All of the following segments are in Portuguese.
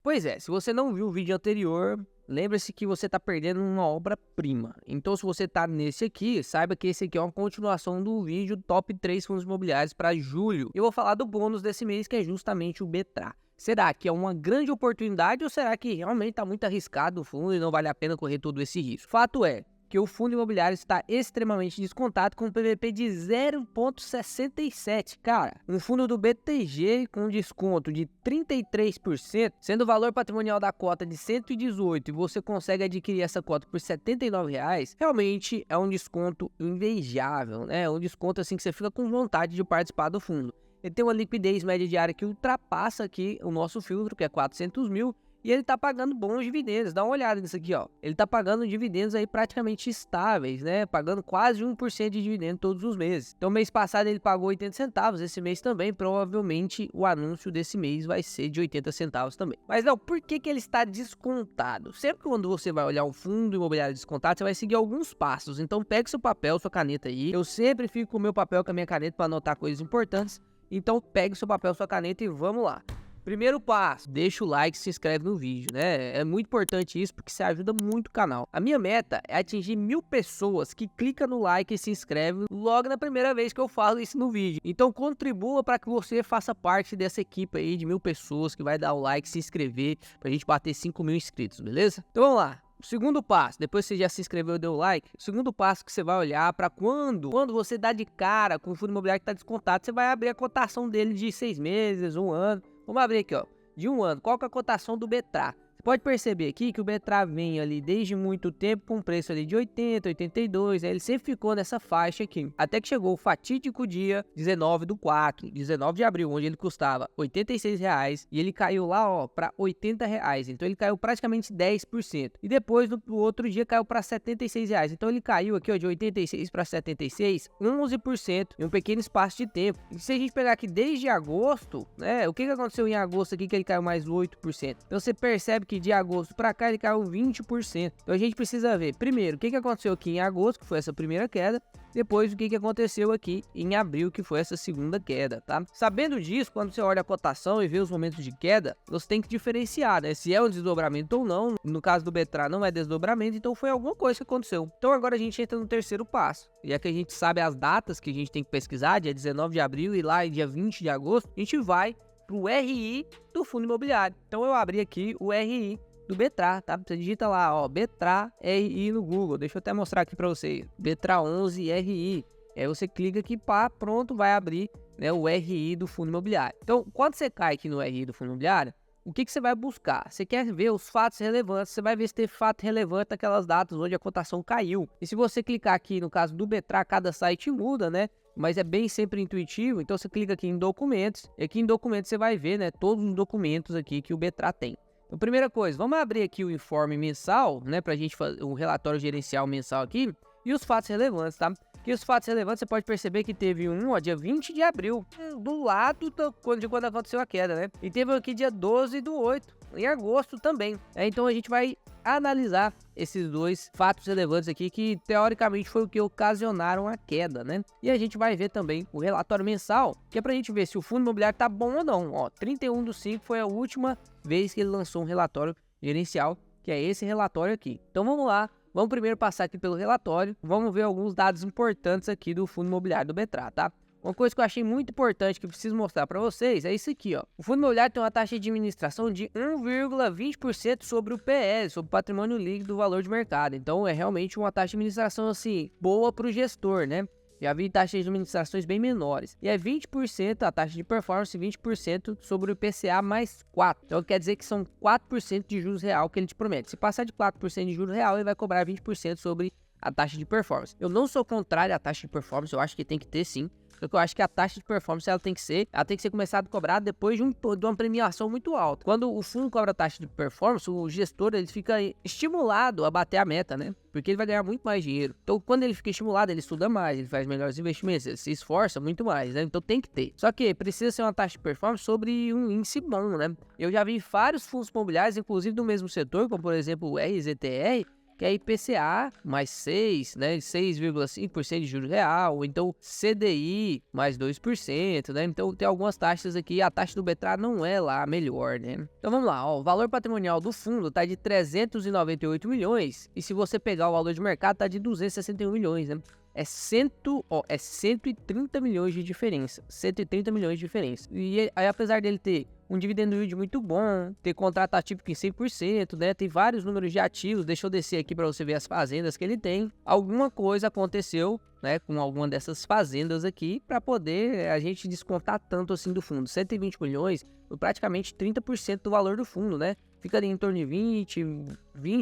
Pois é, se você não viu o vídeo anterior, lembre-se que você está perdendo uma obra-prima. Então, se você está nesse aqui, saiba que esse aqui é uma continuação do vídeo Top 3 Fundos Imobiliários para julho. Eu vou falar do bônus desse mês, que é justamente o Betra. Será que é uma grande oportunidade ou será que realmente está muito arriscado o fundo e não vale a pena correr todo esse risco? Fato é que o fundo imobiliário está extremamente descontado com um PVP de 0,67. Cara, um fundo do BTG com desconto de 33%, sendo o valor patrimonial da cota de 118 e você consegue adquirir essa cota por R$ 79, realmente é um desconto invejável, né? É um desconto assim que você fica com vontade de participar do fundo. Ele tem uma liquidez média diária que ultrapassa aqui o nosso filtro, que é 400 mil, e ele tá pagando bons dividendos. Dá uma olhada nisso aqui, ó. Ele tá pagando dividendos aí praticamente estáveis, né? Pagando quase 1% de dividendo todos os meses. Então, mês passado ele pagou 80 centavos. Esse mês também, provavelmente, o anúncio desse mês vai ser de 80 centavos também. Mas, não, por que ele está descontado? Sempre quando você vai olhar um fundo imobiliário descontado, você vai seguir alguns passos. Então, pegue seu papel, sua caneta aí. Eu sempre fico com o meu papel, com a minha caneta para anotar coisas importantes. Então, pegue seu papel, sua caneta e vamos lá. Primeiro passo, deixa o like e se inscreve no vídeo, né? É muito importante isso porque isso ajuda muito o canal. A minha meta é atingir 1000 pessoas que clicam no like e se inscrevem logo na primeira vez que eu falo isso no vídeo. Então contribua para que você faça parte dessa equipe aí de 1000 pessoas que vai dar o like, se inscrever pra gente bater 5.000 inscritos, beleza? Então vamos lá. O segundo passo, depois que você já se inscreveu e deu like, o segundo passo que você vai olhar para quando você dá de cara com o fundo imobiliário que está descontado, você vai abrir a cotação dele de 6 meses, 1 ano. Vamos abrir aqui, ó, de 1 ano. Qual que é a cotação do Betra? Você pode perceber aqui que o Betra vem ali desde muito tempo com preço ali de 80, 82, né? Ele sempre ficou nessa faixa aqui. Até que chegou o fatídico dia 19/4, 19 de abril, onde ele custava R$ 86 e ele caiu lá, ó, para R$ 80. Então ele caiu praticamente 10%. E depois no outro dia caiu para R$ 76. Então ele caiu aqui, ó, de 86 para 76, 11% em um pequeno espaço de tempo. E se a gente pegar aqui desde agosto, né? O que aconteceu em agosto aqui que ele caiu mais 8%? Então você percebe que de agosto para cá ele caiu 20%. Então a gente precisa ver, primeiro, o que aconteceu aqui em agosto, que foi essa primeira queda, depois o que aconteceu aqui em abril, que foi essa segunda queda, tá? Sabendo disso, quando você olha a cotação e vê os momentos de queda, você tem que diferenciar, né? Se é um desdobramento ou não. No caso do Betra não é desdobramento, então foi alguma coisa que aconteceu. Então agora a gente entra no terceiro passo. E é que a gente sabe as datas que a gente tem que pesquisar, dia 19 de abril e lá dia 20 de agosto, a gente vai pro RI do fundo imobiliário. Então eu abri aqui o RI do Betra, tá? Você digita lá, ó, Betra RI no Google. Deixa eu até mostrar aqui para você. Betra 11 RI. Aí você clica aqui, pá, pronto, vai abrir, né, o RI do fundo imobiliário. Então, quando você cai aqui no RI do fundo imobiliário, o que você vai buscar? Você quer ver os fatos relevantes, você vai ver se tem fato relevante naquelas datas onde a cotação caiu. E se você clicar aqui, no caso do Betra, cada site muda, né? Mas é bem sempre intuitivo, então você clica aqui em documentos, e aqui em documentos você vai ver, né, todos os documentos aqui que o Betra tem. Então, primeira coisa, vamos abrir aqui o informe mensal, né, pra gente fazer um relatório gerencial mensal aqui, e os fatos relevantes, tá? Que os fatos relevantes você pode perceber que teve um, ó, dia 20 de abril, do lado de quando aconteceu a queda, né? E teve aqui dia 12/8, em agosto também. Então a gente vai analisar esses dois fatos relevantes aqui que teoricamente foi o que ocasionaram a queda, né? E a gente vai ver também o relatório mensal, que é pra gente ver se o fundo imobiliário tá bom ou não. Ó, 31/5 foi a última vez que ele lançou um relatório gerencial, que é esse relatório aqui. Então vamos lá. Vamos primeiro passar aqui pelo relatório, vamos ver alguns dados importantes aqui do fundo imobiliário do Betra, tá? Uma coisa que eu achei muito importante que eu preciso mostrar para vocês é isso aqui, ó. O fundo imobiliário tem uma taxa de administração de 1,20% sobre o PL, sobre o patrimônio líquido do valor de mercado. Então é realmente uma taxa de administração assim boa para o gestor, né? Já vi taxas de administrações bem menores. E é 20% a taxa de performance, 20% sobre o IPCA mais 4. Então quer dizer que são 4% de juros real que ele te promete. Se passar de 4% de juros real, ele vai cobrar 20% sobre a taxa de performance. Eu não sou contrário à taxa de performance, eu acho que tem que ter sim. Porque eu acho que a taxa de performance ela tem que ser começada a cobrar depois de uma premiação muito alta. Quando o fundo cobra taxa de performance, o gestor ele fica estimulado a bater a meta, né? Porque ele vai ganhar muito mais dinheiro. Então, quando ele fica estimulado, ele estuda mais, ele faz melhores investimentos, ele se esforça muito mais, né? Então tem que ter. Só que precisa ser uma taxa de performance sobre um índice bom, né? Eu já vi vários fundos imobiliários, inclusive do mesmo setor, como por exemplo o RZTR, que é IPCA mais 6, né, 6,5% de juros real, ou então CDI mais 2%, né? Então tem algumas taxas aqui, a taxa do Betrar não é lá a melhor, né? Então vamos lá, ó, o valor patrimonial do fundo tá de 398 milhões, e se você pegar o valor de mercado tá de 261 milhões, né? É 130 milhões de diferença. 130 milhões de diferença. E aí, apesar dele ter um dividendo yield muito bom, ter contrato atípico em 100%, né? Tem vários números de ativos. Deixa eu descer aqui para você ver as fazendas que ele tem. Alguma coisa aconteceu, né, com alguma dessas fazendas aqui para poder a gente descontar tanto assim do fundo. 120 milhões, praticamente 30% do valor do fundo, né? Fica ali em torno de 20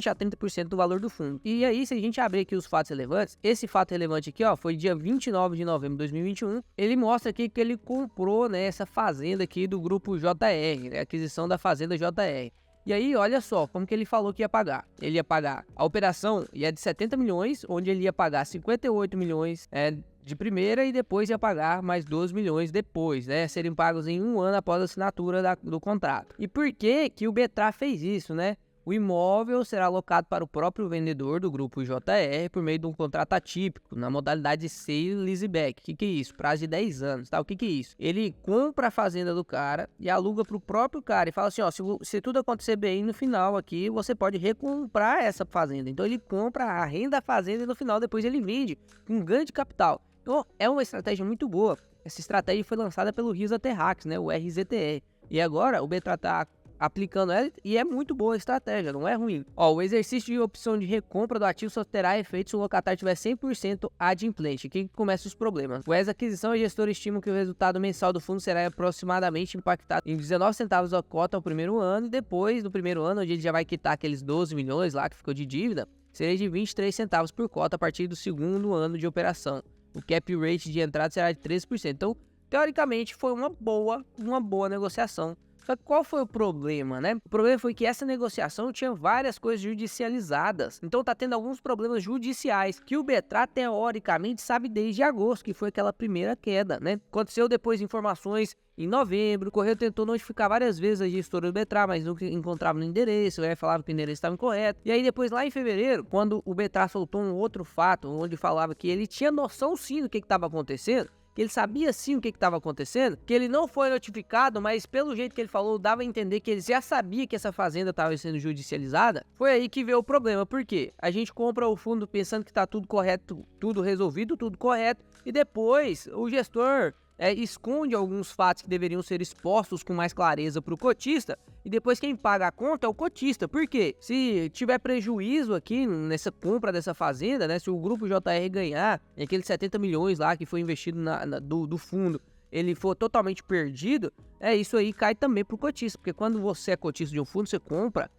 a 30% do valor do fundo. E aí, se a gente abrir aqui os fatos relevantes, esse fato relevante aqui, ó, foi dia 29 de novembro de 2021. Ele mostra aqui que ele comprou, né, essa fazenda aqui do grupo JR, né, aquisição da fazenda JR. E aí, olha só, como que ele falou que ia pagar. Ele ia pagar, a operação ia de 70 milhões, onde ele ia pagar 58 milhões de primeira e depois ia pagar mais 12 milhões depois, né? Serem pagos em 1 ano após a assinatura do contrato. E por que que o Betrar fez isso, né? O imóvel será alocado para o próprio vendedor do grupo JR por meio de um contrato atípico, na modalidade sale leaseback. O que é isso? Prazo de 10 anos, tá? O que é isso? Ele compra a fazenda do cara e aluga para o próprio cara e fala assim, ó, se tudo acontecer bem no final aqui, você pode recomprar essa fazenda. Então ele compra, arrenda a fazenda e no final depois ele vende com ganho de capital. Então é uma estratégia muito boa. Essa estratégia foi lançada pelo Risa Terrax, né? O RZTE. E agora o Betrar tá aplicando ela e é muito boa a estratégia, não é ruim. Ó, o exercício de opção de recompra do ativo só terá efeito se o locatário tiver 100% adimplente. Aqui que começam os problemas. O ex-aquisição e gestor estimam que o resultado mensal do fundo será aproximadamente impactado em 19 centavos a cota ao primeiro ano e depois do primeiro ano, onde ele já vai quitar aqueles 12 milhões lá que ficou de dívida, seria de 23 centavos por cota a partir do segundo ano de operação. O cap rate de entrada será de 13%. Então, teoricamente, foi uma boa negociação. Só que qual foi o problema, né? O problema foi que essa negociação tinha várias coisas judicializadas. Então tá tendo alguns problemas judiciais que o Betrar teoricamente sabe desde agosto, que foi aquela primeira queda, né? Aconteceu depois informações em novembro, o Correio tentou notificar várias vezes a gestora do Betrar, mas nunca encontrava no endereço, falava que o endereço estava incorreto. E aí depois lá em fevereiro, quando o Betrar soltou um outro fato, onde falava que ele tinha noção sim do que estava acontecendo, que ele sabia sim o que estava acontecendo, que ele não foi notificado, mas pelo jeito que ele falou, dava a entender que ele já sabia que essa fazenda estava sendo judicializada. Foi aí que veio o problema, porque a gente compra o fundo pensando que está tudo correto, tudo resolvido, tudo correto, e depois o gestor esconde alguns fatos que deveriam ser expostos com mais clareza para o cotista, e depois quem paga a conta é o cotista. Por quê? Se tiver prejuízo aqui nessa compra dessa fazenda, né, se o grupo JR ganhar, aqueles 70 milhões lá que foi investido do fundo, ele for totalmente perdido, isso aí cai também para o cotista, porque quando você é cotista de um fundo, você compra,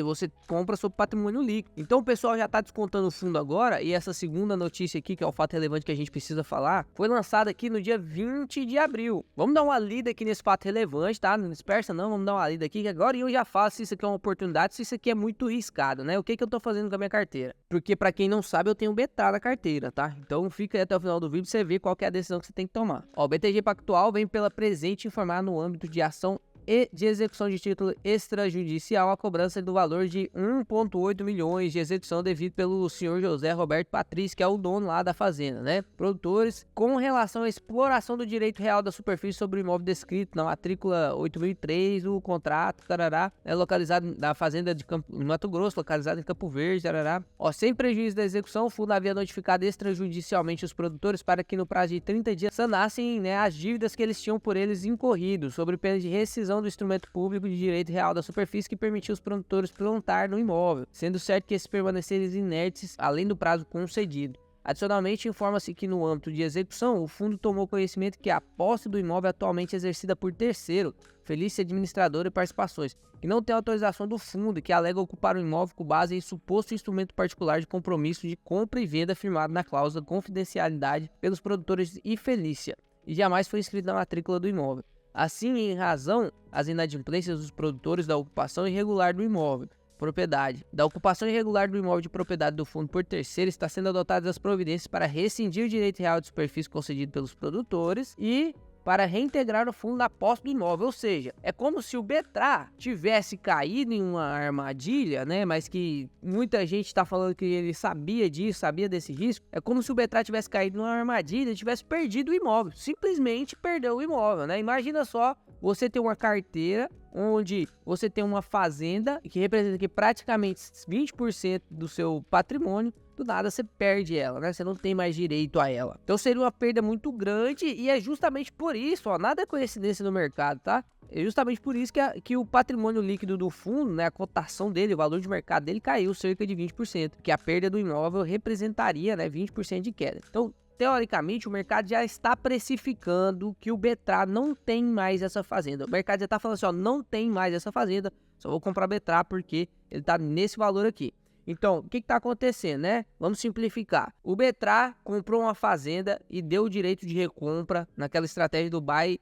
você compra sobre patrimônio líquido. Então o pessoal já está descontando o fundo agora, e essa segunda notícia aqui, que é o fato relevante que a gente precisa falar, foi lançada aqui no dia 20 de abril. Vamos dar uma lida aqui nesse fato relevante, tá? Não dispersa não, vamos dar uma lida aqui, que agora eu já falo se isso aqui é uma oportunidade, se isso aqui é muito riscado, né? O que eu tô fazendo com a minha carteira? Porque para quem não sabe, eu tenho Betrar na carteira, tá? Então fica aí até o final do vídeo pra você ver qual que é a decisão que você tem que tomar. Ó, o BTG Pactual vem pela presente informar no âmbito de ação e de execução de título extrajudicial a cobrança do valor de 1,8 milhões de execução devido pelo senhor José Roberto Patrício, que é o dono lá da fazenda, né? Produtores, com relação à exploração do direito real da superfície sobre o imóvel descrito na matrícula 8003, o contrato, tarará, é localizado na fazenda de Mato Grosso, localizado em Campo Verde, tarará. Ó, sem prejuízo da execução, o fundo havia notificado extrajudicialmente os produtores para que no prazo de 30 dias sanassem, né, as dívidas que eles tinham por eles incorrido, sobre pena de rescisão do instrumento público de direito real da superfície que permitiu os produtores plantar no imóvel, sendo certo que esses permaneceram inertes além do prazo concedido. Adicionalmente, informa-se que no âmbito de execução, o fundo tomou conhecimento que a posse do imóvel é atualmente exercida por terceiro, Felícia Administradora e Participações, que não tem autorização do fundo e que alega ocupar o imóvel com base em suposto instrumento particular de compromisso de compra e venda firmado na cláusula confidencialidade pelos produtores e Felícia, e jamais foi inscrito na matrícula do imóvel. Assim, em razão as inadimplências dos produtores da ocupação irregular do imóvel, propriedade. Da ocupação irregular do imóvel de propriedade do fundo por terceiro, está sendo adotadas as providências para rescindir o direito real de superfície concedido pelos produtores e para reintegrar o fundo na posse do imóvel. Ou seja, é como se o Betraa tivesse caído em uma armadilha, né? Mas que muita gente está falando que ele sabia disso, sabia desse risco. É como se o Betraa tivesse caído numa armadilha e tivesse perdido o imóvel. Simplesmente perdeu o imóvel, né? Imagina só, você ter uma carteira onde você tem uma fazenda que representa aqui praticamente 20% do seu patrimônio. Do nada você perde ela, né? Você não tem mais direito a ela. Então seria uma perda muito grande e é justamente por isso, ó, nada é coincidência no mercado, tá? É justamente por isso que o patrimônio líquido do fundo, né, a cotação dele, o valor de mercado dele caiu cerca de 20%, que a perda do imóvel representaria, né, 20% de queda. Então, teoricamente, o mercado já está precificando que o Betraa não tem mais essa fazenda. O mercado já está falando assim, ó, não tem mais essa fazenda, só vou comprar Betraa porque ele está nesse valor aqui. Então, o que está acontecendo, né? Vamos simplificar. O Betraa comprou uma fazenda e deu o direito de recompra naquela estratégia do buy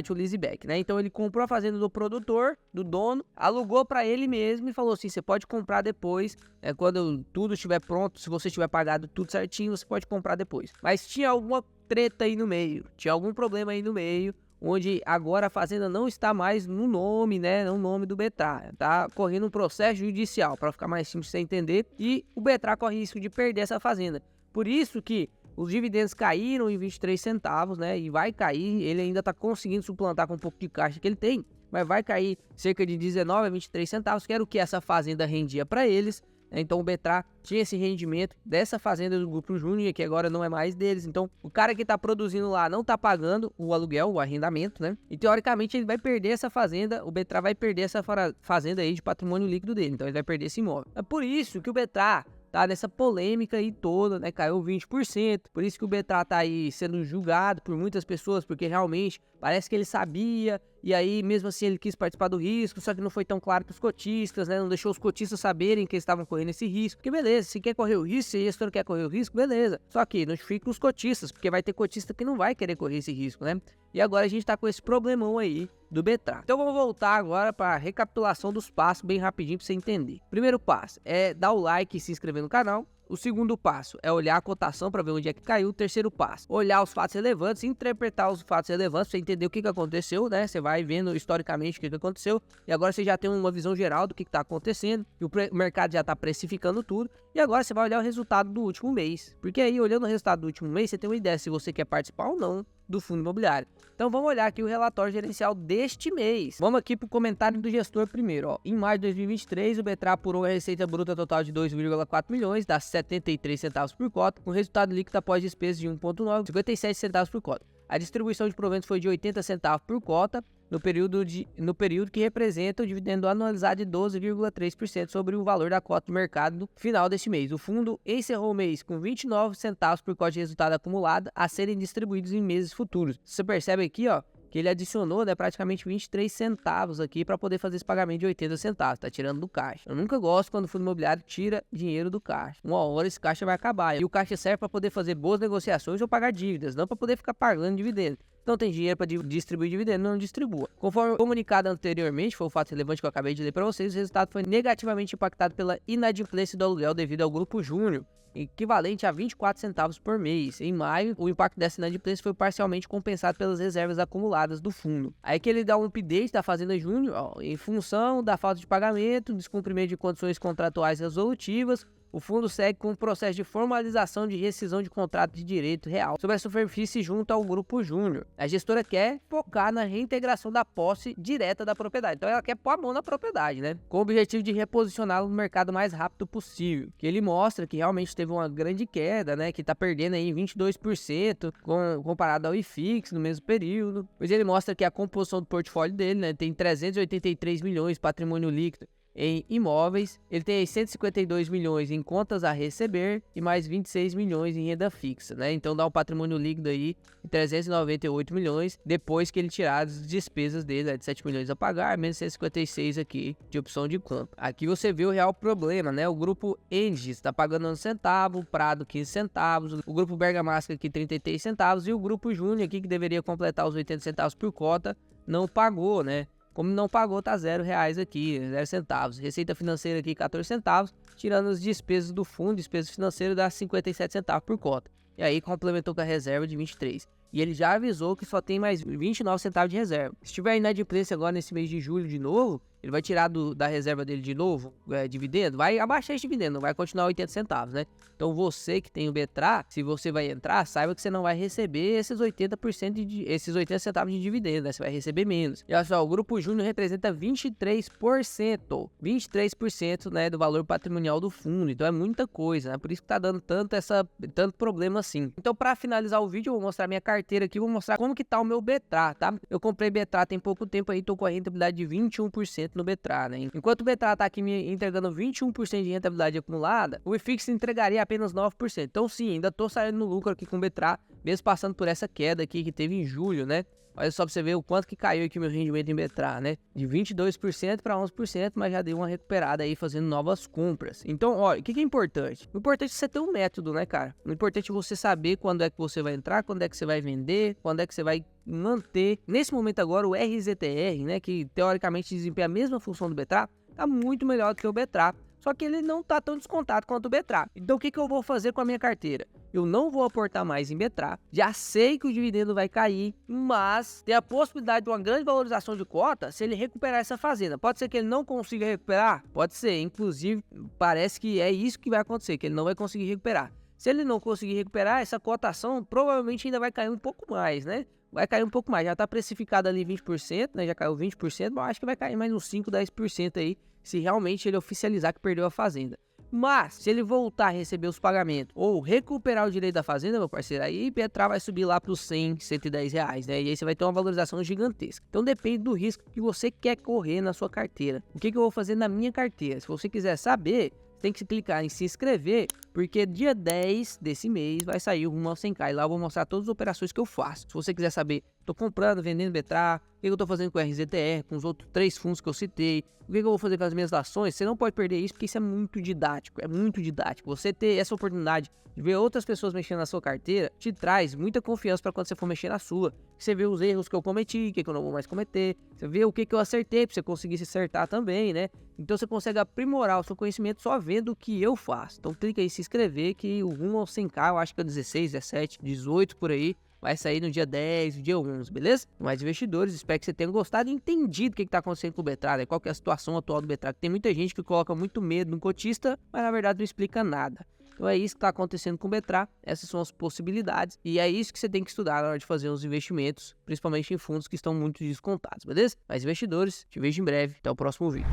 to leaseback, né? Então ele comprou a fazenda do produtor, do dono, alugou para ele mesmo e falou assim: você pode comprar depois, quando tudo estiver pronto, se você tiver pagado tudo certinho, você pode comprar depois. Mas tinha alguma treta aí no meio, tinha algum problema aí no meio, onde agora a fazenda não está mais no nome, né, no nome do Betraa. Tá correndo um processo judicial, para ficar mais simples de você entender, e o Betraa corre risco de perder essa fazenda. Por isso que os dividendos caíram em 23 centavos, né, e vai cair, ele ainda está conseguindo suplantar com um pouco de caixa que ele tem, mas vai cair cerca de 19 a 23 centavos, que era o que essa fazenda rendia para eles. Então o Betraa tinha esse rendimento dessa fazenda do Grupo Júnior, que agora não é mais deles. Então o cara que está produzindo lá não está pagando o aluguel, o arrendamento, né? E teoricamente ele vai perder essa fazenda, o Betraa vai perder essa fazenda aí de patrimônio líquido dele. Então ele vai perder esse imóvel. É por isso que o Betraa tá nessa polêmica aí toda, né? Caiu 20%. Por isso que o Betraa tá aí sendo julgado por muitas pessoas, porque realmente parece que ele sabia, e aí mesmo assim ele quis participar do risco, só que não foi tão claro para os cotistas, né? Não deixou os cotistas saberem que eles estavam correndo esse risco. Porque beleza, se quer correr o risco, se esse não quer correr o risco, beleza. Só que notifique os cotistas, porque vai ter cotista que não vai querer correr esse risco, né? E agora a gente tá com esse problemão aí do Betraa. Então vamos voltar agora para a recapitulação dos passos bem rapidinho para você entender. Primeiro passo é dar o like e se inscrever no canal. O segundo passo é olhar a cotação para ver onde é que caiu. O terceiro passo, olhar os fatos relevantes, interpretar os fatos relevantes para você entender o que aconteceu, né? Você vai vendo historicamente o que aconteceu e agora você já tem uma visão geral do que está acontecendo e o mercado já está precificando tudo. E agora você vai olhar o resultado do último mês, porque aí olhando o resultado do último mês você tem uma ideia se você quer participar ou não do fundo imobiliário. Então vamos olhar aqui o relatório gerencial deste mês. Vamos aqui para o comentário do gestor primeiro, ó. Em maio de 2023, o Betraa apurou a receita bruta total de 2,4 milhões, dá 73 centavos por cota, com resultado líquido após despesas de 1,9, 57 centavos por cota. A distribuição de proventos foi de 80 centavos por cota, no período que representa o dividendo anualizado de 12,3% sobre o valor da cota de mercado no final deste mês. O fundo encerrou o mês com 29 centavos por cota de resultado acumulado a serem distribuídos em meses futuros. Você percebe aqui, ó, que ele adicionou, né, praticamente 23 centavos aqui para poder fazer esse pagamento de 80 centavos, tá tirando do caixa. Eu nunca gosto quando o fundo imobiliário tira dinheiro do caixa. Uma hora esse caixa vai acabar. E o caixa serve para poder fazer boas negociações ou pagar dívidas, não para poder ficar pagando dividendos. Não tem dinheiro para distribuir dividendo, não distribua. Conforme comunicado anteriormente, foi o fato relevante que eu acabei de ler para vocês, o resultado foi negativamente impactado pela inadimplência do aluguel devido ao Grupo Júnior, equivalente a 24 centavos por mês. Em maio, o impacto dessa inadimplência foi parcialmente compensado pelas reservas acumuladas do fundo. Aí que ele dá um update da Fazenda Júnior, ó, em função da falta de pagamento, descumprimento de condições contratuais resolutivas, o fundo segue com um processo de formalização de rescisão de contrato de direito real sobre a superfície junto ao Grupo Júnior. A gestora quer focar na reintegração da posse direta da propriedade. Então ela quer pôr a mão na propriedade, né? Com o objetivo de reposicioná-lo no mercado o mais rápido possível. Que ele mostra que realmente teve uma grande queda, né? Que tá perdendo aí 22% comparado ao IFIX no mesmo período. Pois ele mostra que a composição do portfólio dele, né? Tem 383 milhões de patrimônio líquido em imóveis, ele tem 152 milhões em contas a receber e mais 26 milhões em renda fixa, né? Então dá um patrimônio líquido aí de 398 milhões depois que ele tirar as despesas dele, né, de 7 milhões a pagar, menos 156 aqui de opção de compra. Aqui você vê o real problema, né? O grupo Engie está pagando 1 centavo, o Prado 15 centavos, o grupo Bergamasca aqui 33 centavos e o grupo Júnior aqui que deveria completar os 80 centavos por cota não pagou, né? Como não pagou, tá R$0 aqui, 0 centavos. Receita financeira aqui, 14 centavos. Tirando as despesas do fundo, despesas financeiras dá 57 centavos por cota. e aí complementou com a reserva de 23. E ele já avisou que só tem mais 29 centavos de reserva. Se tiver inadimplência agora nesse mês de julho de novo, ele vai tirar da reserva dele de novo, dividendo, vai abaixar esse dividendo, não vai continuar 80 centavos, né? Então você que tem o Betra, se você vai entrar, saiba que você não vai receber esses 80%, esses 80 centavos de dividendo, né? Você vai receber menos. E olha só, o Grupo Júnior representa 23%, né, do valor patrimonial do fundo. Então é muita coisa, né? Por isso que tá dando tanto problema assim. Então para finalizar o vídeo, eu vou mostrar minha carteira aqui, vou mostrar como que tá o meu Betra, tá? Eu comprei Betra tem pouco tempo aí, tô com a rentabilidade de 21% no Betra, né? Enquanto o Betra tá aqui me entregando 21% de rentabilidade acumulada, o IFIX entregaria apenas 9%. Então sim, ainda tô saindo no lucro aqui com o Betra, mesmo passando por essa queda aqui que teve em julho, né? Olha só pra você ver o quanto que caiu aqui o meu rendimento em Betra, né? De 22% para 11%, mas já deu uma recuperada aí fazendo novas compras. Então, olha, o que é importante? O importante é você ter um método, né, cara? O importante é você saber quando é que você vai entrar, quando é que você vai vender, quando é que você vai manter. Nesse momento agora, o RZTR, né, que teoricamente desempenha a mesma função do Betra, tá muito melhor do que o Betra. Só que ele não tá tão descontado quanto o Betra. Então o que eu vou fazer com a minha carteira? Eu não vou aportar mais em Betra. Já sei que o dividendo vai cair, mas tem a possibilidade de uma grande valorização de cota se ele recuperar essa fazenda. Pode ser que ele não consiga recuperar? Pode ser. Inclusive, parece que é isso que vai acontecer, que ele não vai conseguir recuperar. Se ele não conseguir recuperar, essa cotação provavelmente ainda vai cair um pouco mais, né? Vai cair um pouco mais. Já está precificado ali 20%, né? Já caiu 20%, mas acho que vai cair mais uns 5, 10% aí, se realmente ele oficializar que perdeu a fazenda. Mas, se ele voltar a receber os pagamentos ou recuperar o direito da fazenda, meu parceiro, aí Betra vai subir lá para os 100, 110 reais, né? E aí você vai ter uma valorização gigantesca. Então depende do risco que você quer correr na sua carteira. O que eu vou fazer na minha carteira? Se você quiser saber, tem que clicar em se inscrever, porque dia 10 desse mês vai sair o rumo ao 100k. E lá eu vou mostrar todas as operações que eu faço. Se você quiser saber, tô comprando, vendendo Betra, o que eu tô fazendo com o RZTR, com os outros 3 fundos que eu citei, o que eu vou fazer com as minhas ações, você não pode perder isso, porque isso é muito didático, Você ter essa oportunidade de ver outras pessoas mexendo na sua carteira, te traz muita confiança para quando você for mexer na sua. Você vê os erros que eu cometi, o que eu não vou mais cometer, você vê o que eu acertei, para você conseguir se acertar também, né? Então você consegue aprimorar o seu conhecimento só vendo o que eu faço. Então clica aí em se inscrever, que o rumo ao 100k, eu acho que é 16, 17, 18 por aí, vai sair no dia 10, no dia 11, beleza? Mais investidores, espero que você tenha gostado e entendido o que está acontecendo com o Betra, né? Qual que é a situação atual do Betra. Tem muita gente que coloca muito medo no cotista, mas na verdade não explica nada. Então é isso que está acontecendo com o Betra, essas são as possibilidades e é isso que você tem que estudar na hora de fazer os investimentos, principalmente em fundos que estão muito descontados, beleza? Mais investidores, te vejo em breve, até o próximo vídeo.